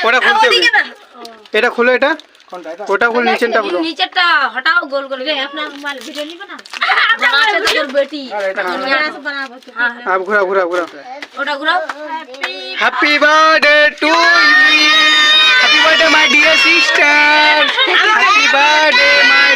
ওটা খুলতে হবে, এটা খুলো, এটা ওটা খুলে নিচেরটা খুলো, নিচেরটা হটাও গোল গোল রে আপনার মোবাইল ভিডিও নিবে না বানাতে তো তোর বেটি বানাবো আপ ঘোরাও ঘোরাও ঘোরাও, ওটা ঘুরাও happy birthday to you, happy birthday my dear sister, happy birthday my